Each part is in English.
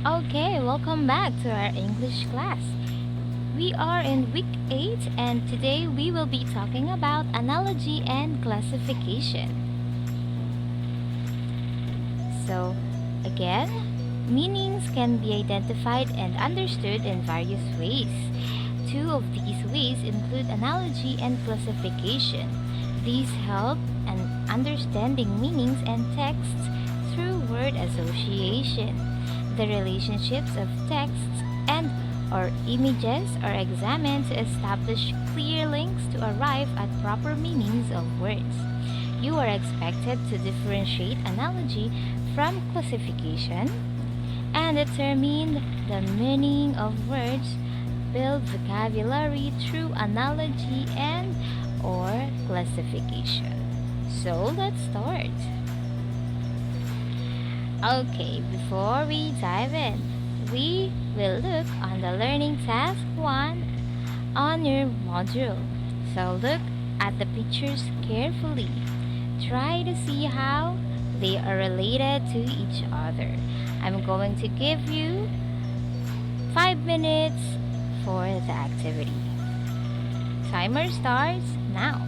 Okay, welcome back to our English class. We are in week 8 and today we will be talking about analogy and classification. So, again, meanings can be identified and understood in various ways. Two of these ways include analogy and classification. These help in understanding meanings and texts through word association. The relationships of texts and or images are examined to establish clear links to arrive at proper meanings of words. You are expected to differentiate analogy from classification and determine the meaning of words, build vocabulary through analogy and or classification. So let's start. Okay, before we dive in, we will look on the learning task 1 on your module. So look at the pictures carefully. Try to see how they are related to each other. I'm going to give you 5 minutes for the activity. Timer starts now.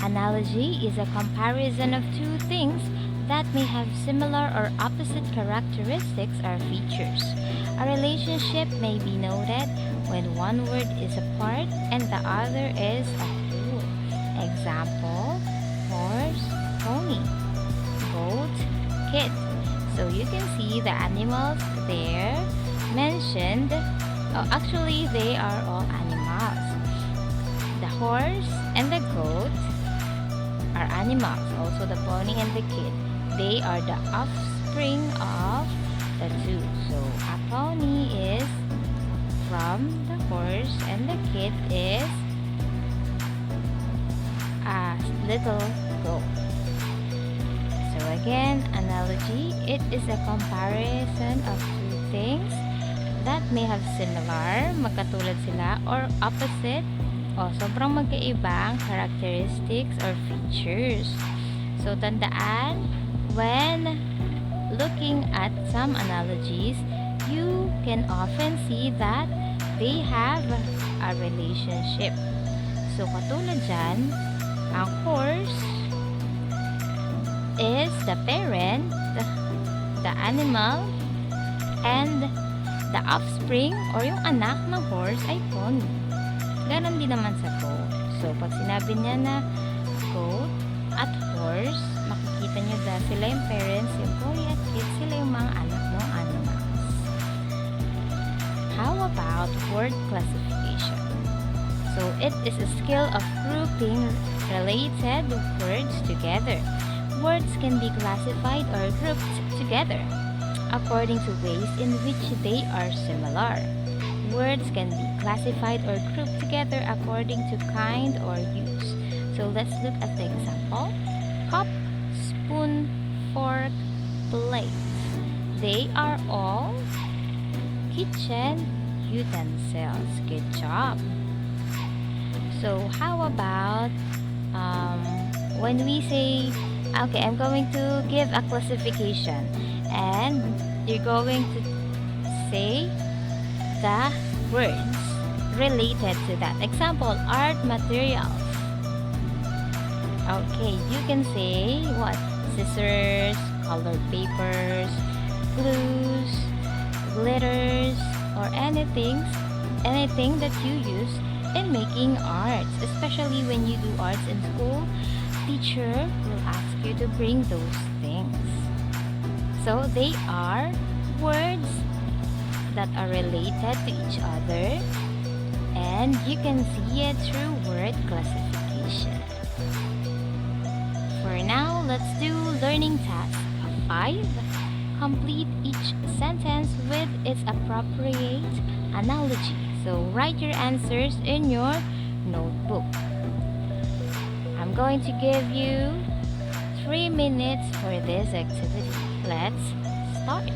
Analogy is a comparison of two things that may have similar or opposite characteristics or features. A relationship may be noted when one word is a part and the other is a whole. Example, horse, pony, goat, kid. So you can see the animals there mentioned. Oh, actually, they are all animals. The horse and the goat are animals. Also, the pony and the kid. They are the offspring of the two. So, a pony is from the horse and the kid is a little goat. So again, analogy, it is a comparison of two things that may have similar, magkatulad sila, or opposite, o sobrang magkaibang characteristics or features. So tandaan, when looking at some analogies, you can often see that they have a relationship. So katulad dyan, ang horse is the parent, the animal, and the offspring or yung anak ng horse ay pony. Ganon din naman sa goat. So, pag sinabi niya na goat at horse, makikita niyo na sila yung parents, yung pony at kid, sila yung mga anak ng animals. How about word classification? So, it is a skill of grouping related words together. Words can be classified or grouped together according to ways in which they are similar. Words can be classified or grouped together according to kind or use. So let's look at the example. Cup, spoon, fork, plate. They are all kitchen utensils. Good job. So how about when we say, okay, I'm going to give a classification and you're going to say the words related to that. Example, art materials. Okay, you can say what? Scissors, colored papers, glues, glitters, or anything that you use in making arts. Especially when you do arts in school, teacher will ask you to bring those things. So they are words that are related to each other, and you can see it through word classification. For now, let's do learning task 5. Complete each sentence with its appropriate analogy. So write your answers in your notebook. I'm going to give you 3 minutes for this activity. Let's start.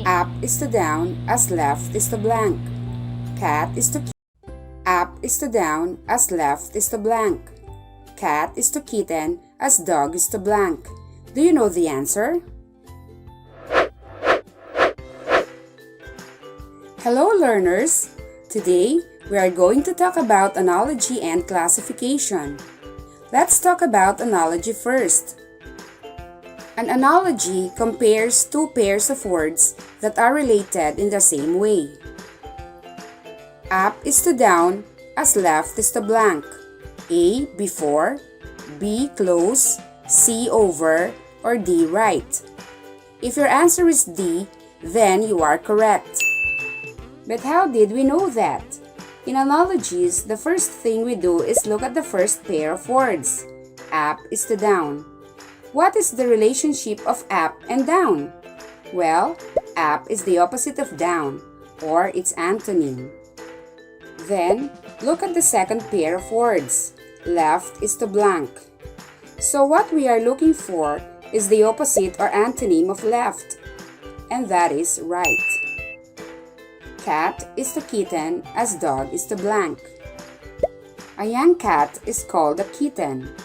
Up is to down as left is to blank. Cat is to up is to down as left is to blank. Cat is to kitten as dog is to blank. Do you know the answer? Hello learners! Today, we are going to talk about analogy and classification. Let's talk about analogy first. An analogy compares two pairs of words that are related in the same way. Up is to down as left is to blank. A. Before, B. Close, C. Over, or D. Right. If your answer is D, then you are correct. But how did we know that? In analogies, the first thing we do is look at the first pair of words. Up is to down. What is the relationship of up and down? Well, up is the opposite of down, or its antonym. Then, look at the second pair of words. Left is to blank. So what we are looking for is the opposite or antonym of left, and that is right. Cat is to kitten as dog is to blank. A young cat is called a kitten.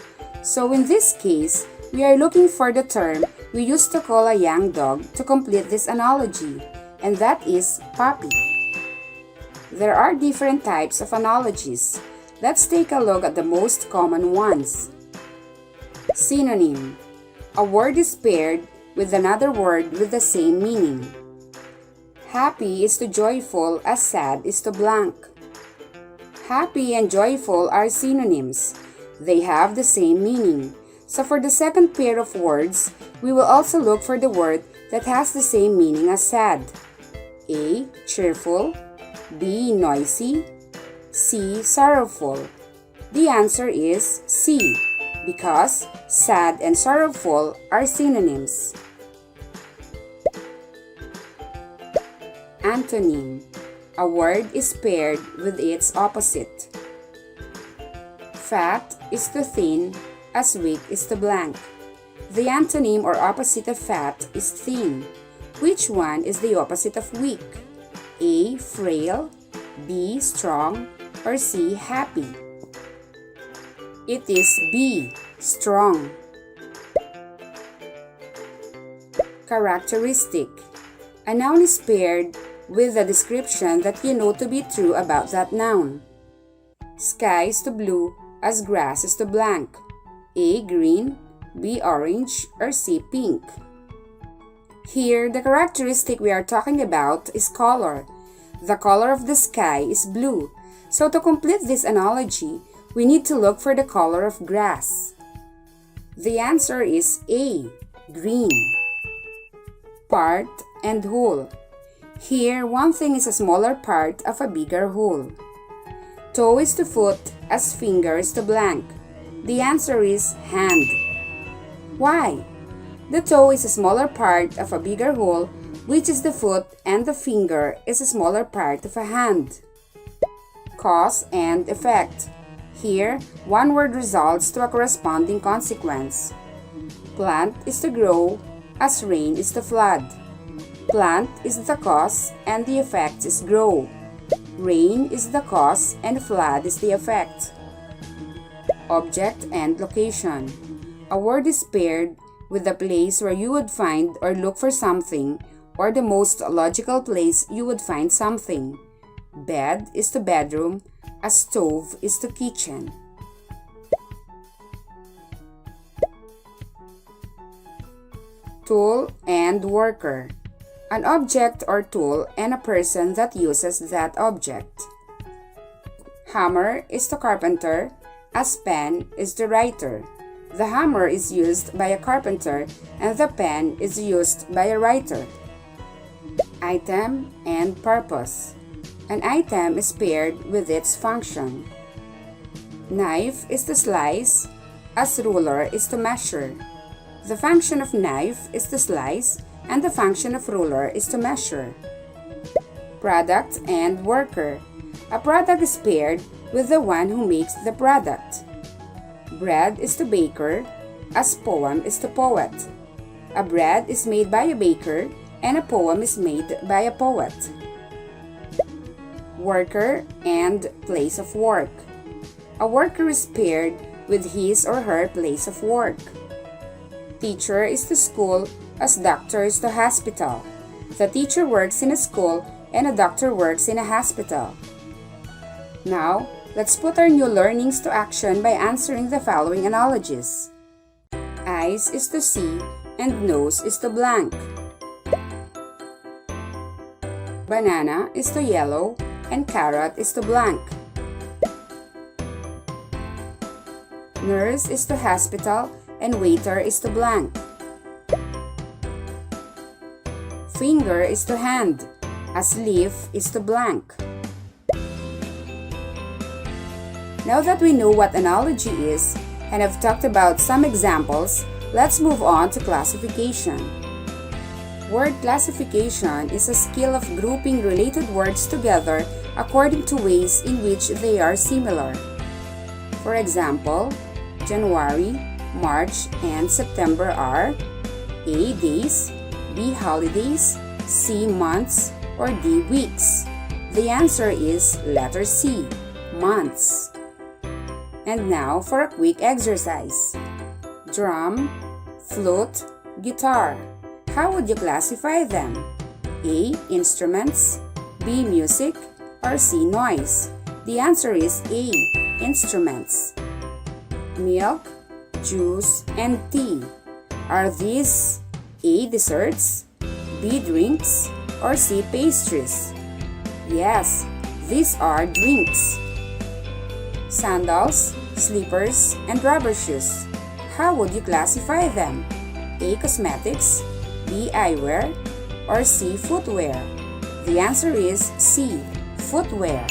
So in this case, we are looking for the term we used to call a young dog to complete this analogy, and that is puppy. There are different types of analogies. Let's take a look at the most common ones. Synonym. A word is paired with another word with the same meaning. Happy is to joyful as sad is to blank. Happy and joyful are synonyms. They have the same meaning. So for the second pair of words, we will also look for the word that has the same meaning as sad. A. Cheerful, B. Noisy, C. Sorrowful. The answer is C, because sad and sorrowful are synonyms. Antonym. A word is paired with its opposite. Fat is to thin as weak is to blank. The antonym or opposite of fat is thin. Which one is the opposite of weak? A. Frail, B. Strong, or C. Happy? It is B. Strong. Characteristic. A noun is paired with a description that you know to be true about that noun. Sky is to blue as grass is to blank. A. Green, B. Orange, or C. Pink? Here, the characteristic we are talking about is color. The color of the sky is blue. So to complete this analogy, we need to look for the color of grass. The answer is A. Green. Part and whole. Here, one thing is a smaller part of a bigger whole. Toe is to foot as finger is to blank. The answer is hand. Why? The toe is a smaller part of a bigger whole, which is the foot, and the finger is a smaller part of a hand. Cause and effect. Here, one word results to a corresponding consequence. Plant is to grow as rain is to flood. Plant is the cause and the effect is grow. Rain is the cause and flood is the effect. Object and location. A word is paired with the place where you would find or look for something, or the most logical place you would find something. Bed is to bedroom, a stove is to kitchen. Tool and worker. An object or tool and a person that uses that object. Hammer is to carpenter, as pen is to writer. The hammer is used by a carpenter and the pen is used by a writer. Item and purpose. An item is paired with its function. Knife is to slice, as ruler is to measure. The function of knife is to slice, and the function of ruler is to measure. Product and worker. A product is paired with the one who makes the product. Bread is to baker, as poem is to poet. A bread is made by a baker, and a poem is made by a poet. Worker and place of work. A worker is paired with his or her place of work. Teacher is to school as doctor is to hospital. The teacher works in a school and a doctor works in a hospital. Now, let's put our new learnings to action by answering the following analogies. Eyes is to see and nose is to blank. Banana is to yellow and carrot is to blank. Nurse is to hospital and waiter is to blank. Finger is to hand, as leaf is to blank. Now that we know what analogy is and have talked about some examples, let's move on to classification. Word classification is a skill of grouping related words together according to ways in which they are similar. For example, January, March, and September are A. Days, B. Holidays, C. Months, or D. Weeks. The answer is letter C, months. And now for a quick exercise. Drum, flute, guitar. How would you classify them? A. Instruments, B. Music, or C. Noise? The answer is A. Instruments. Milk, juice, and tea. Are these A. Desserts, B. Drinks, or C. Pastries? Yes, these are drinks. Sandals, slippers, and rubber shoes. How would you classify them? A. Cosmetics, B. Eyewear, or C. Footwear? The answer is C. Footwear.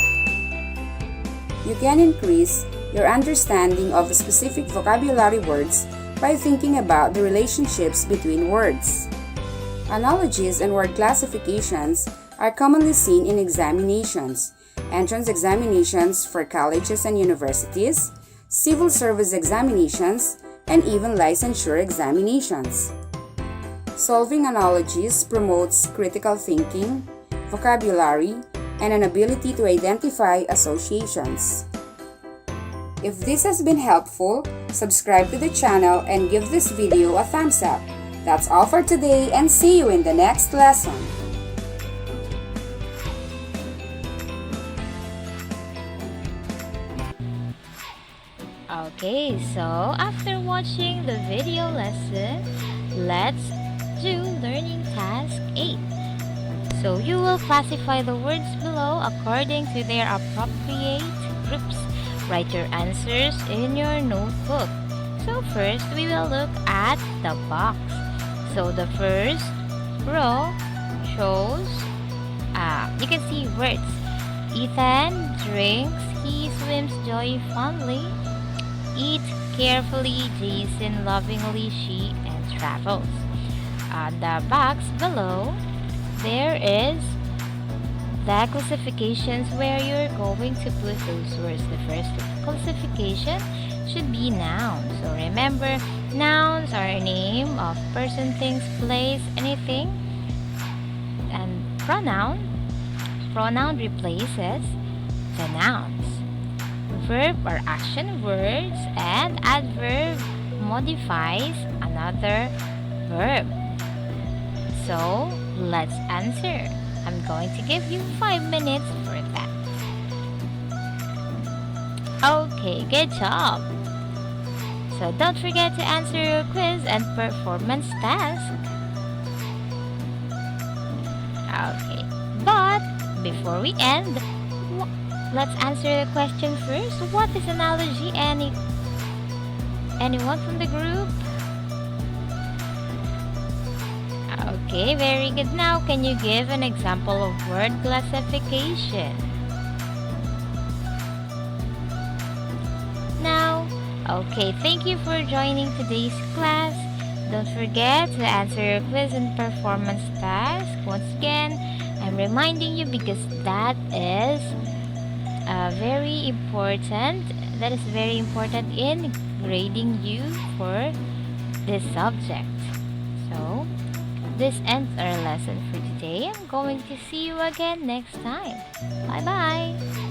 You can increase your understanding of specific vocabulary words by thinking about the relationships between words. Analogies and word classifications are commonly seen in examinations, entrance examinations for colleges and universities, civil service examinations, and even licensure examinations. Solving analogies promotes critical thinking, vocabulary, and an ability to identify associations. If this has been helpful, subscribe to the channel and give this video a thumbs up. That's all for today, and see you in the next lesson. Okay, so after watching the video lesson, let's do learning task 8. So you will classify the words below according to their appropriate groups. Write your answers in your notebook. So first, we will look at the box. So the first row shows, you can see words. Ethan drinks, he swims Joy fondly. Eat carefully, Jason lovingly, she, and travels. On the box below, there is the classifications where you're going to put those words. The first classification should be nouns. So remember, nouns are a name of person, things, place, anything. And pronoun replaces the nouns. Verb or action words, and adverb modifies another verb. So let's answer. I'm going to give you 5 minutes for that. Okay, good job. So don't forget to answer your quiz and performance task. Okay, but before we end, let's answer the question first. What is analogy? Anyone from the group? Okay, very good. Now, can you give an example of word classification? Now, okay, thank you for joining today's class. Don't forget to answer your quiz and performance task. Once again, I'm reminding you because that is very important. That is very important in grading you for this subject. So, This ends our lesson for today. I'm going to see you again next time. Bye bye!